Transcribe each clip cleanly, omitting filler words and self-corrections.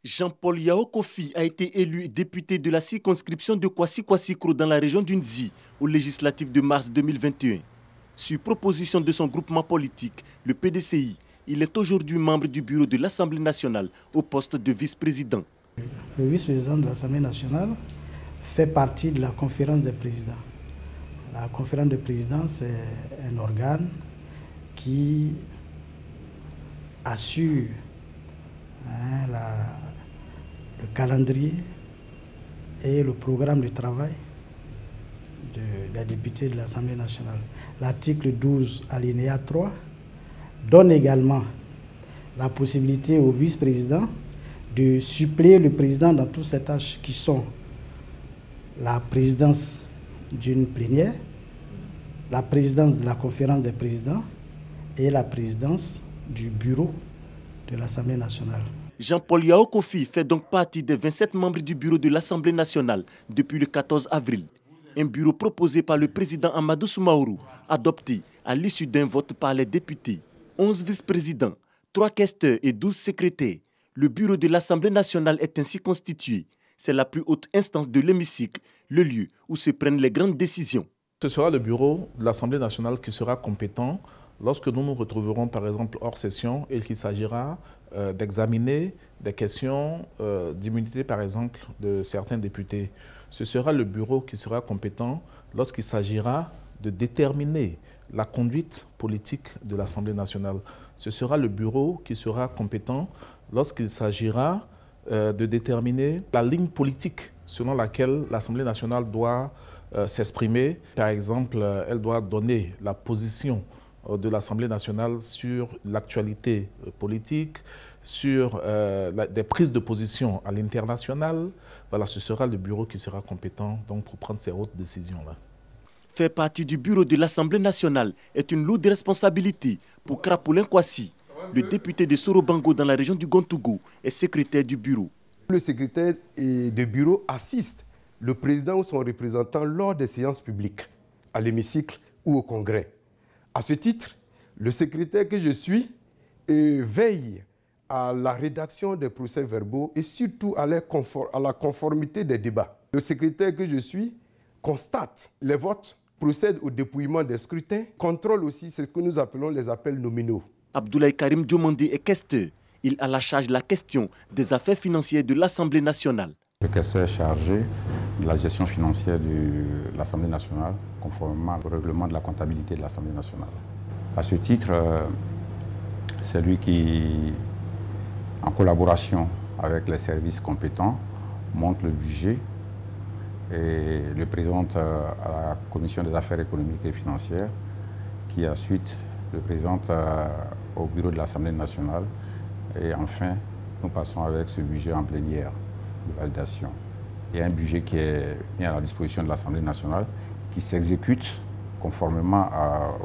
Jean-Paul Yao Kofi a été élu député de la circonscription de Kwasi-Kwasi-Kro dans la région d'Unzi aux législatives de mars 2021. Sur proposition de son groupement politique, le PDCI, il est aujourd'hui membre du bureau de l'Assemblée nationale au poste de vice-président. Le vice-président de l'Assemblée nationale fait partie de la conférence des présidents. La conférence des présidents, c'est un organe qui assure le calendrier et le programme de travail des députés de l'Assemblée nationale. L'article 12, alinéa 3, donne également la possibilité au vice-président de suppléer le président dans toutes ces tâches qui sont la présidence d'une plénière, la présidence de la conférence des présidents et la présidence du bureau de l'Assemblée nationale. Jean-Paul Yao Kofi fait donc partie des 27 membres du bureau de l'Assemblée nationale depuis le 14 avril. Un bureau proposé par le président Amadou Soumaoro, adopté à l'issue d'un vote par les députés. 11 vice-présidents, 3 questeurs et 12 secrétaires. Le bureau de l'Assemblée nationale est ainsi constitué. C'est la plus haute instance de l'hémicycle, le lieu où se prennent les grandes décisions. Ce sera le bureau de l'Assemblée nationale qui sera compétent lorsque nous nous retrouverons par exemple hors session et qu'il s'agira d'examiner des questions d'immunité par exemple de certains députés. Ce sera le bureau qui sera compétent lorsqu'il s'agira de déterminer la conduite politique de l'Assemblée nationale. Ce sera le bureau qui sera compétent lorsqu'il s'agira de déterminer la ligne politique selon laquelle l'Assemblée nationale doit s'exprimer. Par exemple, elle doit donner la position de l'Assemblée nationale sur l'actualité politique, sur des prises de position à l'international. Voilà, ce sera le bureau qui sera compétent donc, pour prendre ces hautes décisions-là. Faire partie du bureau de l'Assemblée nationale est une lourde responsabilité pour Krapoulin Kwasi. Le député de Sorobango dans la région du Gontougou est secrétaire du bureau. Le secrétaire de bureau assiste le président ou son représentant lors des séances publiques, à l'hémicycle ou au congrès. À ce titre, le secrétaire que je suis veille à la rédaction des procès-verbaux et surtout à la conformité des débats. Le secrétaire que je suis constate les votes, procède au dépouillement des scrutins, contrôle aussi ce que nous appelons les appels nominaux. Abdoulaye Karim Diomandé est questeur. Il a la charge de la question des affaires financières de l'Assemblée nationale. Le questeur est chargé de la gestion financière de l'Assemblée nationale, conformément au règlement de la comptabilité de l'Assemblée nationale. À ce titre, c'est lui qui, en collaboration avec les services compétents, monte le budget et le présente à la Commission des affaires économiques et financières, qui ensuite le présente au bureau de l'Assemblée nationale. Et enfin, nous passons avec ce budget en plénière de validation. Il y a un budget qui est mis à la disposition de l'Assemblée nationale qui s'exécute conformément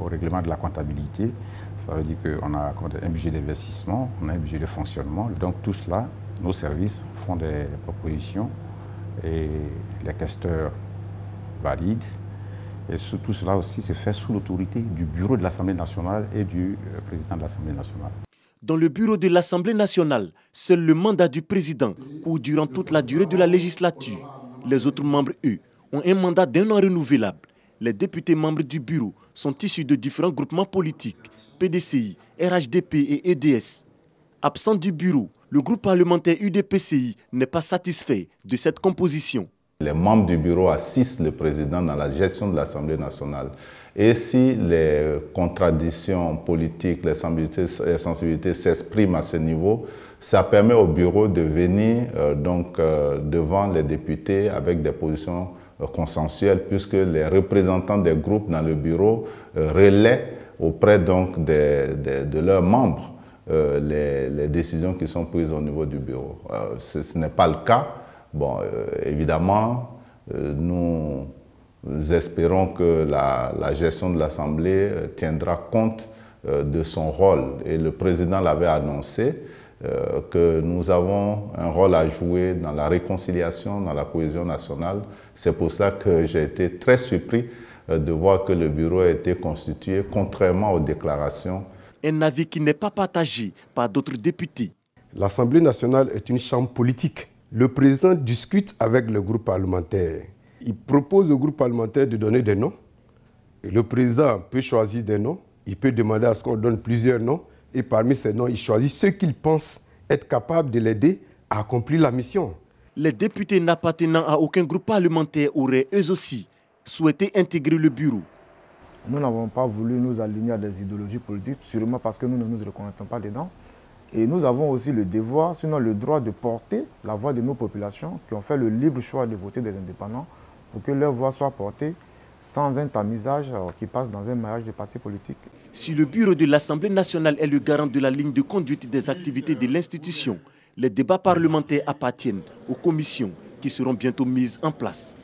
au règlement de la comptabilité. Ça veut dire qu'on a un budget d'investissement, on a un budget de fonctionnement. Donc tout cela, nos services font des propositions et les questeurs valident. Et tout cela aussi se fait sous l'autorité du bureau de l'Assemblée nationale et du président de l'Assemblée nationale. Dans le bureau de l'Assemblée nationale, seul le mandat du président court durant toute la durée de la législature. Les autres membres, eux, ont un mandat d'1 an renouvelable. Les députés membres du bureau sont issus de différents groupements politiques, PDCI, RHDP et EDS. Absent du bureau, le groupe parlementaire UDPCI n'est pas satisfait de cette composition. Les membres du bureau assistent le président dans la gestion de l'Assemblée nationale. Et si les contradictions politiques, les sensibilités s'expriment à ce niveau, ça permet au bureau de venir devant les députés avec des positions consensuelles, puisque les représentants des groupes dans le bureau relaient auprès de leurs membres les décisions qui sont prises au niveau du bureau. Ce n'est pas le cas. Bon, évidemment, nous espérons que la gestion de l'Assemblée tiendra compte de son rôle. Et le président l'avait annoncé que nous avons un rôle à jouer dans la réconciliation, dans la cohésion nationale. C'est pour ça que j'ai été très surpris de voir que le bureau a été constitué contrairement aux déclarations. Un avis qui n'est pas partagé par d'autres députés. L'Assemblée nationale est une chambre politique. Le président discute avec le groupe parlementaire. Il propose au groupe parlementaire de donner des noms. Et le président peut choisir des noms. Il peut demander à ce qu'on donne plusieurs noms. Et parmi ces noms, il choisit ceux qu'il pense être capables de l'aider à accomplir la mission. Les députés n'appartenant à aucun groupe parlementaire auraient eux aussi souhaité intégrer le bureau. Nous n'avons pas voulu nous aligner à des idéologies politiques, sûrement parce que nous ne nous reconnaissons pas dedans. Et nous avons aussi le devoir, sinon le droit de porter la voix de nos populations qui ont fait le libre choix de voter des indépendants pour que leur voix soit portée sans un tamisage qui passe dans un maillage de partis politiques. Si le bureau de l'Assemblée nationale est le garant de la ligne de conduite des activités de l'institution, les débats parlementaires appartiennent aux commissions qui seront bientôt mises en place.